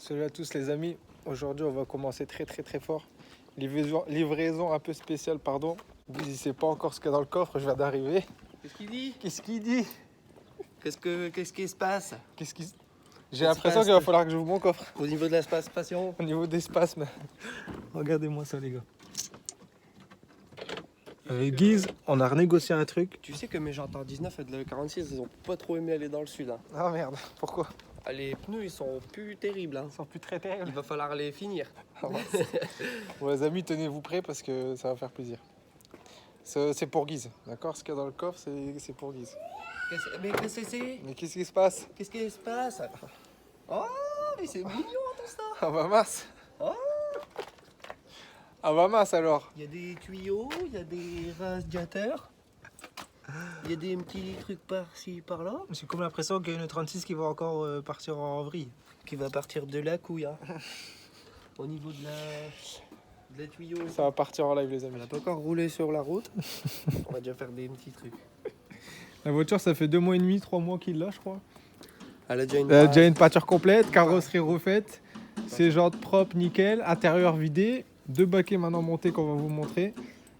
Salut à tous les amis, aujourd'hui on va commencer très fort. Livraison un peu spéciale, pardon. Guy il sait pas encore ce qu'il y a dans le coffre, je viens d'arriver. Qu'est-ce qu'il dit? Qu'est-ce qu'il dit? Qu'est-ce qui se passe? J'ai l'impression qu'il va falloir que j'ouvre mon coffre. Au niveau de l'espace passion? Au niveau des spasmes. Regardez-moi ça les gars. Avec Guise, on a renégocié un truc. Tu sais que mes jantes en 19 et de la 46, ils ont pas trop aimé aller dans le sud. Hein. Ah merde, pourquoi? Ah, les pneus, ils sont plus terribles. Hein. Ils sont plus très terribles. Il va falloir les finir. Bon les amis, tenez-vous prêts parce que ça va faire plaisir. C'est pour Guise, d'accord? Ce qu'il y a dans le coffre, c'est pour Guise. Mais qu'est-ce que c'est? Mais qu'est-ce qui se passe? Qu'est-ce qui se passe? Oh, mais c'est mignon tout ça. Ah bah mince. Oh. Ah bah mince alors. Il y a des tuyaux, il y a des radiateurs. Il y a des petits trucs par-ci, par-là. J'ai comme l'impression qu'il y a une 36 qui va encore partir en vrille. Qui va partir de la couille. Hein. Au niveau de la tuyau. Ça va partir en live les amis. Elle n'a pas encore roulé sur la route. On va déjà faire des petits trucs. La voiture ça fait 2 mois et demi, 3 mois qu'il l'a je crois. Elle a déjà une, déjà une peinture complète, carrosserie refaite, ses jantes propres, nickel, intérieur vidé, 2 baquets maintenant montés qu'on va vous montrer,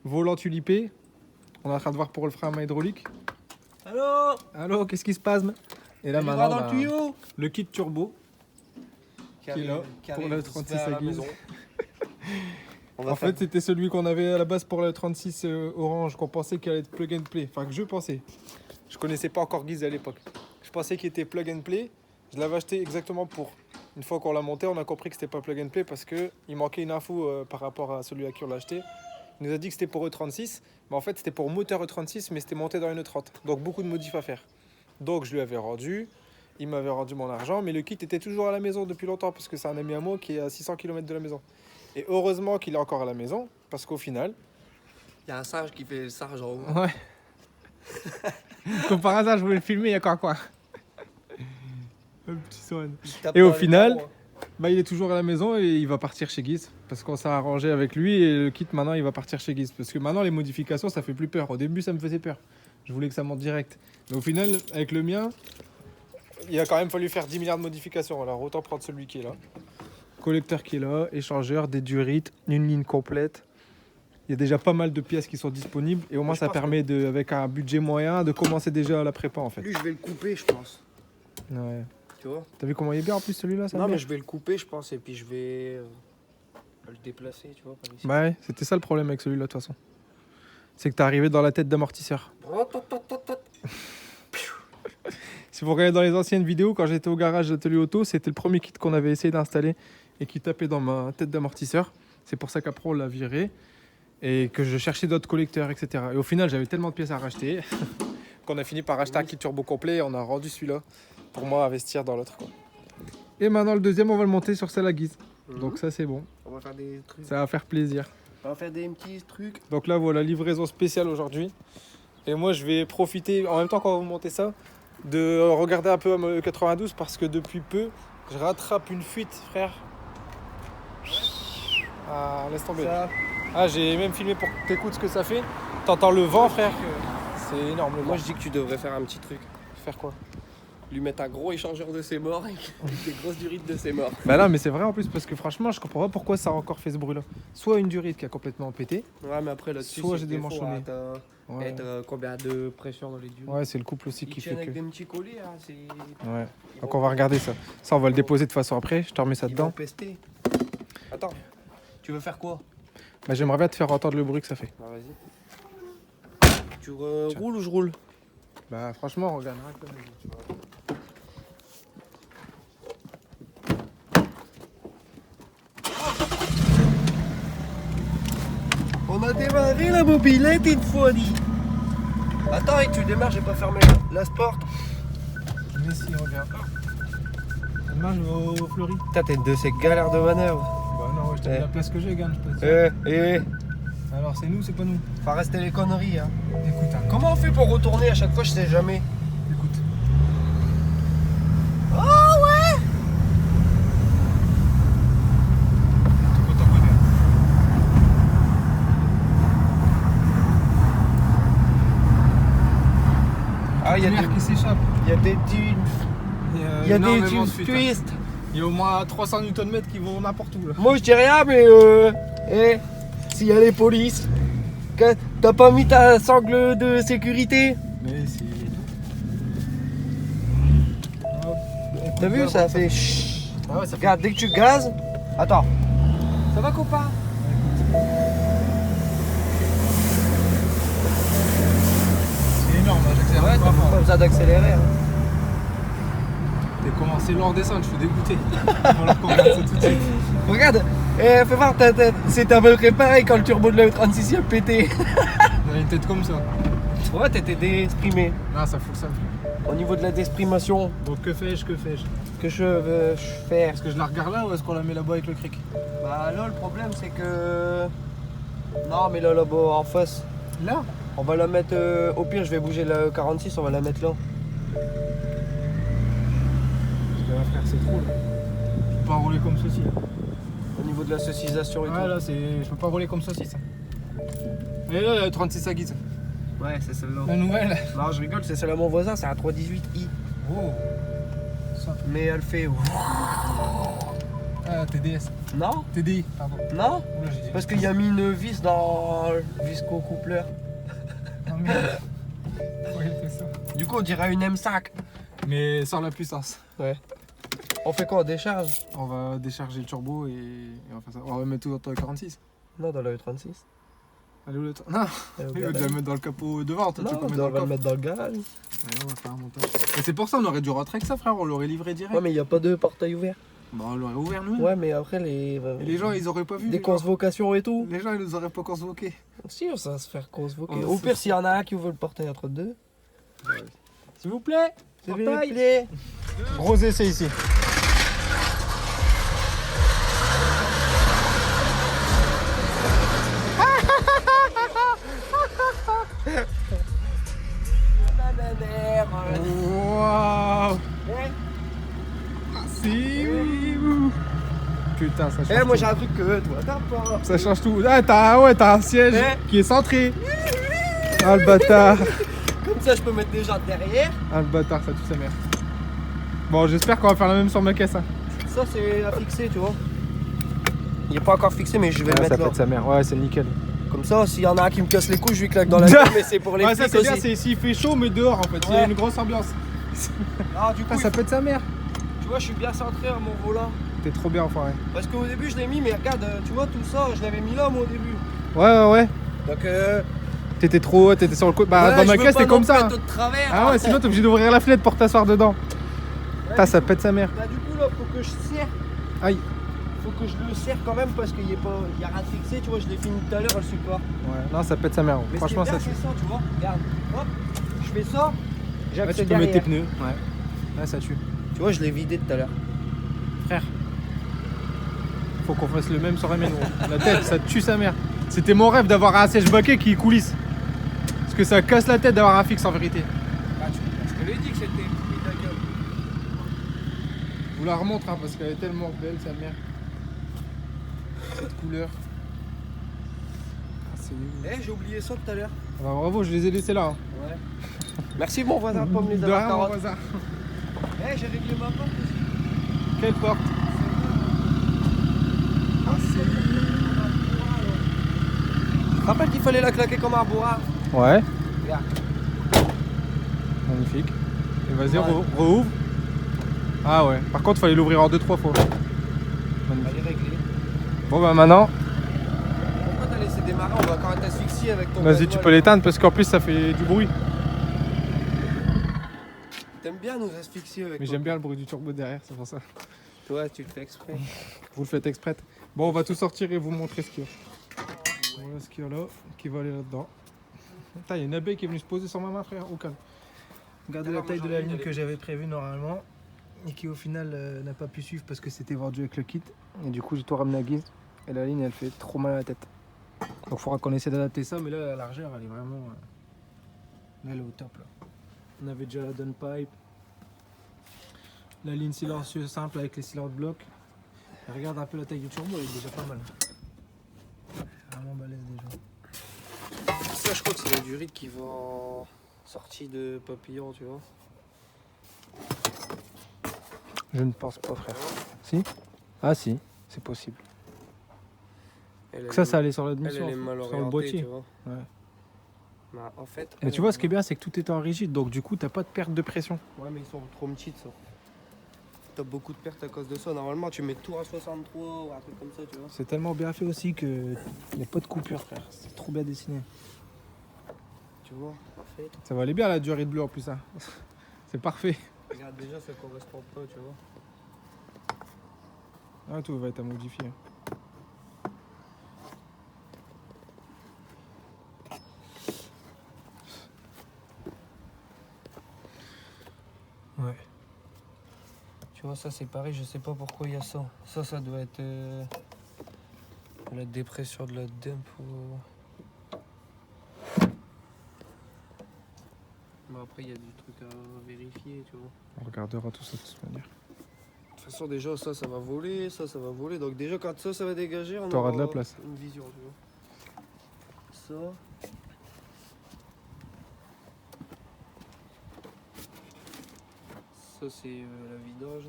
volant tulipé. On est en train de voir pour le frein à main hydraulique. Allô? Allô, qu'est-ce qui se passe? Et là Elle maintenant, va dans le tuyau. le kit turbo qui est là pour le 36 à Guise. En fait, c'était celui qu'on avait à la base pour le 36 orange, qu'on pensait qu'il allait être plug and play. Enfin, que je pensais. Je connaissais pas encore Guise à l'époque. Je pensais qu'il était plug and play. Je l'avais acheté exactement pour. Une fois qu'on l'a monté, on a compris que c'était pas plug and play parce qu'il manquait une info par rapport à celui à qui on l'a acheté. Il nous a dit que c'était pour E36, mais en fait c'était pour moteur E36, mais c'était monté dans une E30. Donc beaucoup de modifs à faire. Donc je lui avais rendu, il m'avait rendu mon argent, mais le kit était toujours à la maison depuis longtemps parce que c'est un ami à moi qui est à 600 km de la maison. Et heureusement qu'il est encore à la maison, parce qu'au final... Il y a un singe qui fait le singe en haut. Ouais. Comme par hasard, je voulais le filmer, il y a quoi. Un petit Swan. Et au final, bah, il est toujours à la maison et il va partir chez Guise. Parce qu'on s'est arrangé avec lui et le kit maintenant il va partir chez Guise. Parce que maintenant les modifications ça fait plus peur. Au début ça me faisait peur. Je voulais que ça monte direct. Mais au final avec le mien, il a quand même fallu faire 10 milliards de modifications. Alors autant prendre celui qui est là. Collecteur qui est là, échangeur, des durites, une ligne complète. Il y a déjà pas mal de pièces qui sont disponibles. Et au moins ça permet avec un budget moyen de commencer déjà la prépa en fait. Lui je vais le couper je pense. Ouais. Tu vois? T'as vu comment il est bien en plus celui-là? Non mais je vais le couper je pense et puis je vais le déplacer tu vois. Par ici. Ouais, c'était ça le problème avec celui-là de toute façon. C'est que t'es arrivé dans la tête d'amortisseur. Si vous regardez dans les anciennes vidéos, quand j'étais au garage d'Atelier Auto, c'était le premier kit qu'on avait essayé d'installer et qui tapait dans ma tête d'amortisseur. C'est pour ça qu'après on l'a viré et que je cherchais d'autres collecteurs, etc. Et au final, j'avais tellement de pièces à racheter qu'on a fini par acheter un kit turbo complet et on a rendu celui-là pour moi investir dans l'autre. Et maintenant, le deuxième, on va le monter sur celle à Guise. Donc ça, c'est bon. On va faire des trucs. Ça va faire plaisir. On va faire des petits trucs. Donc là, voilà, livraison spéciale aujourd'hui. Et moi, je vais profiter, en même temps qu'on va vous monter ça, de regarder un peu le 92 parce que depuis peu, je rattrape une fuite, frère. Ah, laisse tomber. Ah, j'ai même filmé pour que t'écoutes ce que ça fait. T'entends le vent, frère. C'est énorme le vent. Moi, je dis que tu devrais faire un petit truc. Faire quoi? Lui mettre un gros échangeur de ses morts et des grosses durites de ses morts. Bah non mais c'est vrai en plus parce que franchement je comprends pas pourquoi ça a encore fait ce bruit là. Soit une durite qui a complètement pété. Ouais mais après là-dessus soit j'ai démanchonné. Ouais. T'as combien de pression dans les durites? Ouais c'est le couple aussi qui fait avec que... des petits colliers hein, c'est... Ouais. Donc on va regarder ça. Ça on va le déposer de façon après, je te remets ça Ils dedans. vont pester. Attends, tu veux faire quoi? Bah j'aimerais bien te faire entendre le bruit que ça fait. Bah vas-y. Tu roules ou je roule? Bah franchement regarde. On a démarré la mobilette une fois dit. Attends, et tu démarres, j'ai pas fermé la sport. Mais si regarde. Demain je vais au Fleury. Putain, t'es de ces galères de manœuvre. Bah non, je te dis la place que j'ai, gagne, je peux te dire. Alors c'est nous, c'est pas nous. Faut rester les conneries hein. Écoute, hein. Comment on fait pour retourner à chaque fois, je sais jamais. Écoute. Oh ouais. Ah, il y a qui s'échappe. Il y a des dunes. Il y a des énormément dunes de fuites, hein. twists. Il y a au moins 300 Nm qui vont n'importe où là. Moi je dis rien, mais s'il y a les polices, t'as pas mis ta sangle de sécurité? Mais c'est. T'as vu, ça fait chut. Ah ouais, ça fait. Regarde, dès que tu gazes. Attends. Ça va, copain? C'est énorme, là, j'accélère Ouais, pas t'as fort. pas besoin d'accélérer. Hein. T'es commencé lourd descendre, je suis dégoûté. On va regarde ça tout de suite. Regarde, fais voir, c'est à peu près pareil quand le turbo de la E36 a pété. On a une tête comme ça. Ouais, t'étais déprimé. Non, ça fout le seum. Au niveau de la déprimation, Donc que fais-je que je veux faire? Est-ce que je la regarde là ou est-ce qu'on la met là-bas avec le cric? Bah là, le problème c'est que. Non, mais là-bas en face. Là? On va la mettre. Au pire, je vais bouger la E46, on va la mettre là. Parce que là, frère, c'est trop là. Je peux pas rouler comme ceci. Au niveau de la saucisation et Ouais, tout. là, c'est. Je peux pas rouler comme ceci, ça. Et là, la 36 à guise. Ouais, c'est celle-là. La nouvelle. Non, je rigole, c'est celle à mon voisin, c'est un 318i. Oh. Ça. Mais elle fait. Ah, TDS. Non? TDI, pardon. Non? Oula, j'ai dit. Parce qu'il y a mis une vis dans le visco coupleur. Oh merde. Pourquoi il fait ça? Du coup, on dirait une M5. Mais sans la puissance. Ouais. On fait quoi? On décharge? On va décharger le turbo et on va faire ça. On va mettre tout dans le 46. Non, dans la E36. Allez où le temps? Non, Elle est au il va garage. déjà le mettre dans le capot devant. Toi, tu Non, peux mettre on dans le va le coffre. mettre dans le garage. Ouais, on va faire un montage. Et c'est pour ça on aurait dû rentrer avec ça, frère. On l'aurait livré direct. Ouais, mais il n'y a pas de portail ouvert. Bah, on l'aurait ouvert nous. Ouais, mais après, Et les gens, ils auraient pas vu. des les gens. convocations et tout. Les gens, ils nous auraient pas convoqués. Si, ça va se faire convoquer. Oh, Au c'est- pire, s'il y en a un qui veut le portail entre deux. S'il vous plaît. S'il vous plaît. Gros essai ici. Waouh. Si. Putain, ça change. Eh, moi tout. j'ai un truc que toi, t'as pas. Ça change tout. Ah, t'as un siège Eh. qui est centré. Ah, le bâtard. Comme ça, je peux mettre des jantes derrière. Ah, le bâtard, ça tue sa mère. Bon, j'espère qu'on va faire la même sur ma caisse. Hein. Ça, c'est à fixer, tu vois. Il est pas encore fixé, mais je vais le ça mettre là. pète sa mère. Ouais, c'est nickel. Comme ça, s'il y en a un qui me casse les couilles, je lui claque dans la gueule, mais c'est pour les Ouais, ça flics c'est bien, aussi. c'est s'il fait chaud, mais dehors en fait. Il y a Ouais. une grosse ambiance. Ah, du coup, Ah, ça pète sa mère. tu vois, je suis bien centré à mon volant. T'es trop bien, enfoiré. Parce qu'au début, je l'ai mis, mais regarde, tu vois, tout ça, je l'avais mis là, moi, au début. Ouais. Donc, T'étais trop haut, t'étais sur le côté. Bah, ouais, dans je ma veux caisse, pas c'est comme non ça. plus Hein. être de travers. Ah ouais, sinon t'es obligé d'ouvrir la fenêtre pour t'asseoir dedans. Putain, ça pète sa mère. Bah, du coup, là, faut que je serre. Aïe. Faut que je le serre quand même parce qu'il n'y a rien de fixé, tu vois, je l'ai fini tout à l'heure, le support. Ouais, non, ça pète sa mère. Mais Franchement, ce qui est ça bien, tue. c'est ça, tu vois. Regarde, hop, je fais ça, Ouais, j'appuie tu peux derrière. mettre tes pneus. Ouais. Ouais, ça tue. Tu vois, je l'ai vidé tout à l'heure. Frère, faut qu'on fasse le même sur la mienne. Gros. La tête, ça tue sa mère. C'était mon rêve d'avoir un siège baquet qui coulisse. Parce que ça casse la tête d'avoir un fixe en vérité. Je te l'ai dit que c'était pris ta gueule. Je vous la remontre hein, parce qu'elle est tellement belle sa mère. Cette couleur. Ah, c'est nul. Eh, j'ai oublié ça tout à l'heure. Ah bah, bravo, je les ai laissés là. Hein. Ouais. Merci mon voisin de pas me les De avoir rien, mon carottes. voisin. Eh, j'ai réglé ma porte aussi. Quelle porte? Ah, Tu te rappelles qu'il fallait la claquer comme un bourrard? ouais, Regarde. magnifique. Et vas-y, Ouais. rouvre. Ah ouais, par contre, il fallait l'ouvrir en 2-3 fois. Magnifique. Elle est réglée. Bon bah maintenant, Pourquoi t'as laissé démarrer? On va encore être asphyxié avec ton vas-y, tu gasoil. peux l'éteindre parce qu'en plus ça fait du bruit. T'aimes bien nous asphyxier avec Mais ton- j'aime bien le bruit du turbo derrière, c'est pour ça. Toi, tu le fais exprès. Vous le faites exprès. Bon, on va tout sortir et vous montrer ce qu'il y a. Voilà ce qu'il y a là, qui va aller là-dedans. Putain, il y a une abeille qui est venue se poser sur ma main, frère, au calme. Regardez la taille de la ligne que j'avais prévue normalement et qui au final n'a pas pu suivre parce que c'était vendu avec le kit. Et du coup, j'ai tout ramené à guise et la ligne elle fait trop mal à la tête. Donc, il faudra qu'on essaie d'adapter ça, mais là, la largeur elle est vraiment. Là, elle est au top là. On avait déjà la downpipe, la ligne silencieuse simple avec les cylindres bloc. Et regarde un peu la taille du turbo, elle est déjà pas mal. Vraiment balèze déjà. Ça, je crois que c'est la durite qui va en sortie de papillon, tu vois. Je ne pense pas, frère. Si? Ah si, c'est possible. Ça allait sur l'admission, elle est mal sur le boîtier. tu vois. Ouais. Bah, en fait, Mais tu vois, ce qui est bien, c'est que tout est en rigide, donc du coup, t'as pas de perte de pression. Ouais, mais ils sont trop petits, ça. T'as beaucoup de pertes à cause de ça. Normalement, tu mets tout à 63 ou un truc comme ça, tu vois. C'est tellement bien fait aussi que n'y a pas de coupure, frère. C'est trop bien dessiné. Tu vois, parfait. Ça va aller bien la durée de bleu en plus, hein. C'est parfait. Regarde, déjà, ça correspond pas, tu vois. Ah, tout va être à modifier. Ouais. Tu vois, ça c'est pareil, je sais pas pourquoi il y a ça. Ça doit être la dépression de la dump ou... Bon, après, il y a du truc à vérifier, tu vois. On regardera tout ça de toute manière. De toute façon, déjà, ça va voler, ça va voler. Donc déjà, quand ça va dégager, on T'auras aura de la place. une vision, tu vois. Ça... Ça, c'est la vidange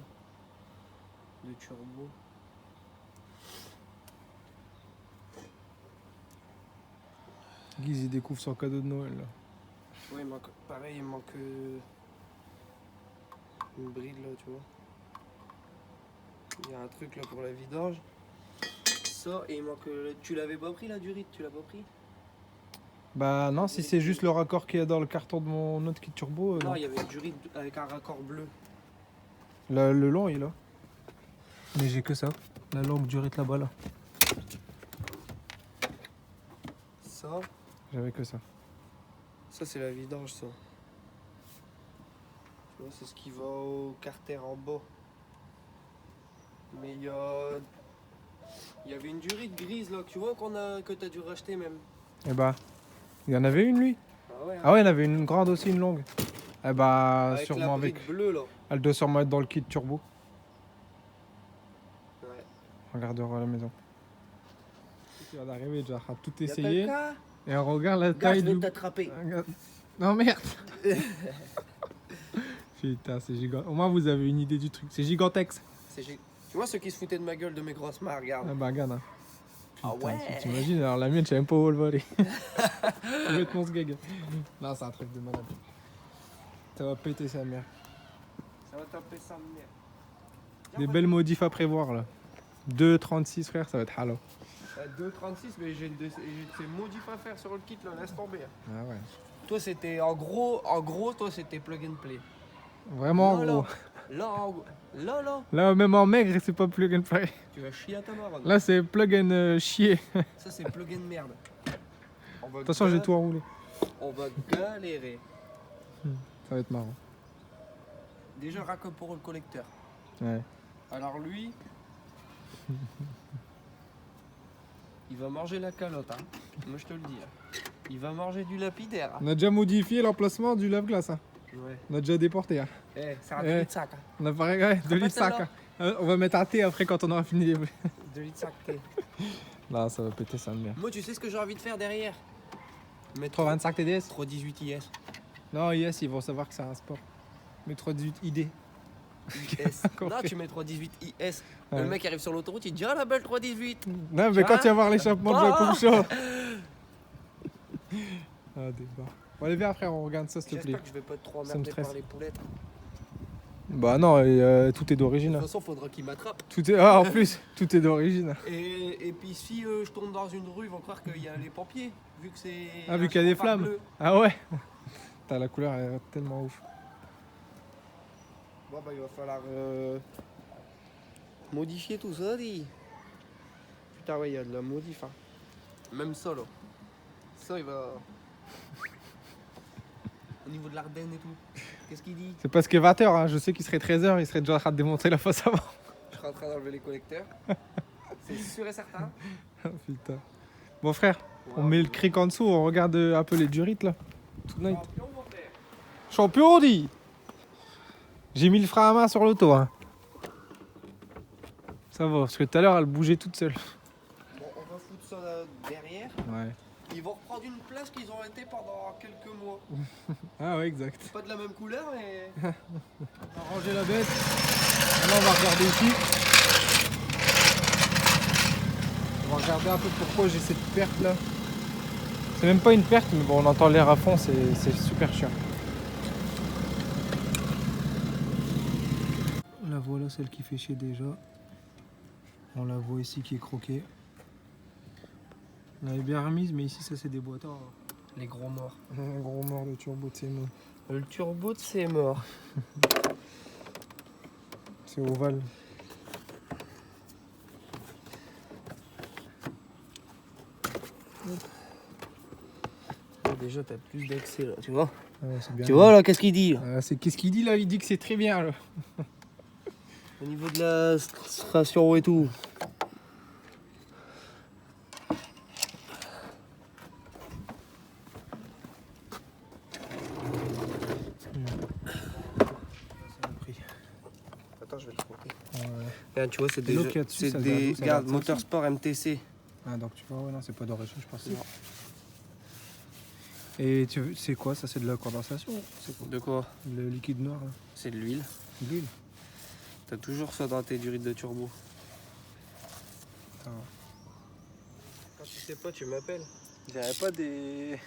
de turbo. Guise, il découvre son cadeau de Noël là. Ouais, pareil, il manque une bride là, tu vois. Il y a un truc là pour la vidange. Ça, et il manque. Tu l'avais pas pris là, du rythme, tu l'as pas pris? Bah non, si c'est juste le raccord qu'il y a dans le carton de mon autre kit turbo. Non, il y avait du rythme avec un raccord bleu. Le long il est là. Mais j'ai que ça. La longue du rythme là-bas là. Ça, J'avais que ça. ça c'est la vidange, ça. Tu vois, c'est ce qui va au carter en bas. Mais il y avait une durite grise là, tu vois, que t'as dû racheter même. Et bah, il y en avait une lui. Ah ouais, hein. Ah ouais, il y en avait une grande aussi, une longue. Eh bah, Avec sûrement la bride avec. bleue là. Elle doit sûrement être dans le kit turbo. Ouais. On regardera à la maison. Tu vas d'arriver déjà à tout Y a essayer. pas de cas. Et on regarde la Gars, taille je vais du. t'attraper. Non merde. Putain, c'est gigant. Au moins vous avez une idée du truc. C'est gigantex. Tu vois ceux qui se foutaient de ma gueule de mes grosses mains, regarde. Ah bah regarde. Hein. Ah Putain, ouais. T'imagines, alors la mienne, je sais même pas où le voler. Complètement ce gag. Non, c'est un truc de malade. Ça va péter sa mère. Ça va taper sa mère. Des belles modifs à prévoir là. 2,36 frère, ça va être halo. 2,36, mais j'ai ces modifs à faire sur le kit là, laisse tomber. Ah ouais. Toi c'était en gros, toi c'était plug and play. Vraiment en Là, gros. Là, Là, même en maigre, c'est pas plug and play. tu vas chier à ta mort. Là, c'est plug and chier. Ça c'est plug and merde. Attention, j'ai tout enroulé. On va galérer. Ça va être marrant. Déjà rack pour le collecteur. Ouais. Alors lui, il va manger la calotte, hein. Moi je te le dis. Hein. Il va manger du lapidaire. On a déjà modifié l'emplacement du lave-glace. Hein. Ouais. On a déjà déporté. Hein. Eh, c'est un 2 Eh. litres sac. Hein. On a pareil, ouais, 2 litres sac. Hein. On va mettre un thé après quand on aura fini. 2 litres sac thé. Là, ça va péter ça de merde. Moi, tu sais ce que j'ai envie de faire derrière? Mettre 325 TDS 318 IS. Non, IS, ils vont savoir que c'est un sport. Mais 318 ID. IS. Non, tu mets 318 IS. Ouais. Le mec arrive sur l'autoroute, il dit ah la belle 318. Non, mais quand tu vas voir l'échappement de Jacob Shaw. Ah, débat. Bon, allez, viens, frère, on regarde ça, s'il te plaît. J'espère que je vais pas être trop Ça me emmerdé par stresse. les poulettes. Bah non, tout est d'origine. De Hein. toute façon, faudra qu'il m'attrape. Tout est... Ah, en plus, tout est d'origine. Et puis si je tombe dans une rue, ils vont croire qu'il y a les pompiers. Vu que c'est. Ah, vu qu'il y a des flammes. Bleu. Ah ouais. Putain, la couleur est tellement ouf. Bon, bah, il va falloir modifier tout ça, dit. Putain, ouais, il y a de la modif. Hein. Même ça, là. Ça, il va. Au niveau de l'Ardenne et tout. Qu'est-ce qu'il dit? C'est parce que 20h, hein. Je sais qu'il serait 13h, il serait déjà en train de démonter la face avant. Je serai en train d'enlever les collecteurs. C'est sûr et certain. Putain. Bon, frère, on Ouais, met le cric en dessous, on regarde un peu les durites là. Tonight. Champion, mon frère. Champion, dit. J'ai mis le frein à main sur l'auto. Hein. Ça va, parce que tout à l'heure, elle bougeait toute seule. Bon, on va foutre ça là derrière. Ouais. Ils vont reprendre une place qu'ils ont été pendant quelques mois. Ah ouais, exact. Pas de la même couleur, mais... On a rangé la bête. Maintenant on va regarder ici. On va regarder un peu pourquoi j'ai cette perte là. C'est même pas une perte, mais bon, on entend l'air à fond, c'est super chiant. La voilà, celle qui fait chier déjà. On la voit ici qui est croquée. On l'avait bien remise, mais ici ça c'est des boîtons. Les gros morts. Un gros mort de turbo de c'est mort. Le turbo de c'est mort. C'est ovale. Déjà t'as plus d'accès là, tu vois. Ouais, bien tu vois là, qu'est-ce qu'il dit là qu'est-ce qu'il dit là? Il dit que c'est très bien là. Au niveau de la stration et tout. Attends, je vais te montrer. Ouais. Regarde, tu vois, c'est des regarde, Motorsport MTC. Ah, donc tu vois, ouais, non, c'est pas d'origine, je pense. Et c'est quoi ça? C'est de la condensation? De quoi? Le liquide noir là. C'est de l'huile. De l'huile? T'as toujours ça dans tes durites de turbo. Ah. Quand tu sais pas, tu m'appelles. Il n'y avait pas des...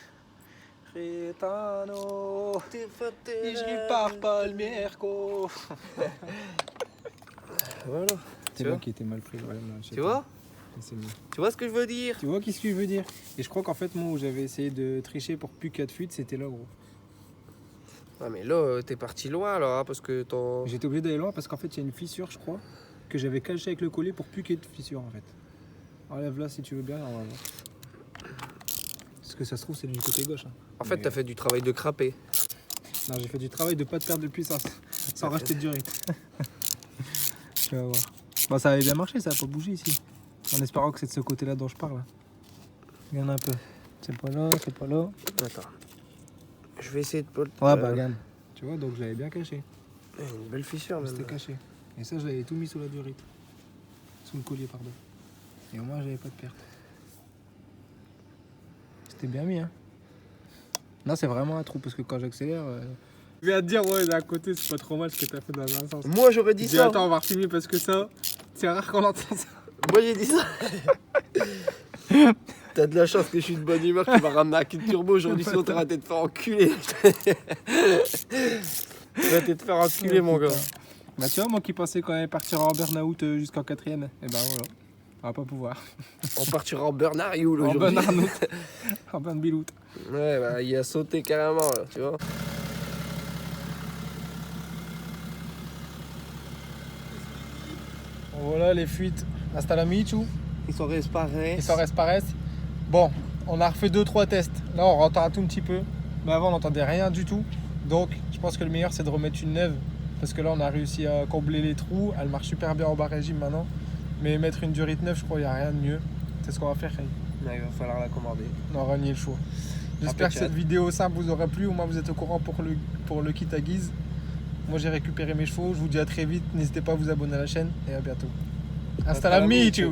Retano, je pars pas le merco. Voilà. C'est moi qui était mal pris. Ouais, non, tu vois? Tu vois ce que je veux dire? Tu vois qu'est-ce que je veux dire? Et je crois qu'en fait, moi, où j'avais essayé de tricher pour plus 4 fuites, c'était là, gros. Ouais, mais là, t'es parti loin, là, hein, parce que ton... J'étais obligé d'aller loin parce qu'en fait, il y a une fissure, je crois, que j'avais caché avec le collet pour plus qu'il y ait de fissure, en fait. Enlève là si tu veux bien, on va voir. Parce que ça se trouve, c'est du côté gauche. Hein. En fait, t'as fait du travail de crapé. Non, j'ai fait du travail de pas de perdre de puissance, sans racheter de durite. Tu vas voir. Bon, ça avait bien marché, ça a pas bougé ici. En espérant que c'est de ce côté-là dont je parle. Il y en a un peu. C'est pas là, c'est pas là. Attends. Je vais essayer de... Ouais, bah regarde. Tu vois, donc je l'avais bien caché. Une belle fissure, même. C'était caché. Et ça, je l'avais tout mis sous la durite. Sous le collier, pardon. Et au moins, j'avais pas de perte. C'était bien mis, hein. Non, c'est vraiment un trou parce que quand j'accélère. Je vais te dire, ouais, d'un côté, c'est pas trop mal ce que t'as fait dans un sens. Moi, j'aurais dit ça. Attends, on va refilmer parce que ça, c'est rare qu'on entend ça. Moi, j'ai dit ça. T'as de la chance que je suis de bonne humeur, tu vas ramener un kit turbo aujourd'hui, sinon t'auras été te faire enculer. T'auras été te faire enculer, mon gars. Bah, tu vois, moi qui pensais qu'on allait partir en burn-out jusqu'en 4ème, et ben voilà, on va pas pouvoir. On partira en burn-out aujourd'hui. En burn-out. En burn-bilout. Ouais, bah, il a sauté carrément, là, tu vois. Voilà les fuites. Hasta la michu. Ils sont resparés. Ils sont resparés. Bon, on a refait 2-3 tests. Là, on entend un tout petit peu. Mais avant, on n'entendait rien du tout. Donc, je pense que le meilleur, c'est de remettre une neuve. Parce que là, on a réussi à combler les trous. Elle marche super bien en bas régime maintenant. Mais mettre une durite neuve, je crois qu'il n'y a rien de mieux. C'est ce qu'on va faire, Ray. Il va falloir la commander. On aura nié le choix. J'espère que cette vidéo simple vous aura plu. Au moins, vous êtes au courant pour le kit à guise. Moi, j'ai récupéré mes chevaux. Je vous dis à très vite. N'hésitez pas à vous abonner à la chaîne. Et à bientôt. Hasta la michu.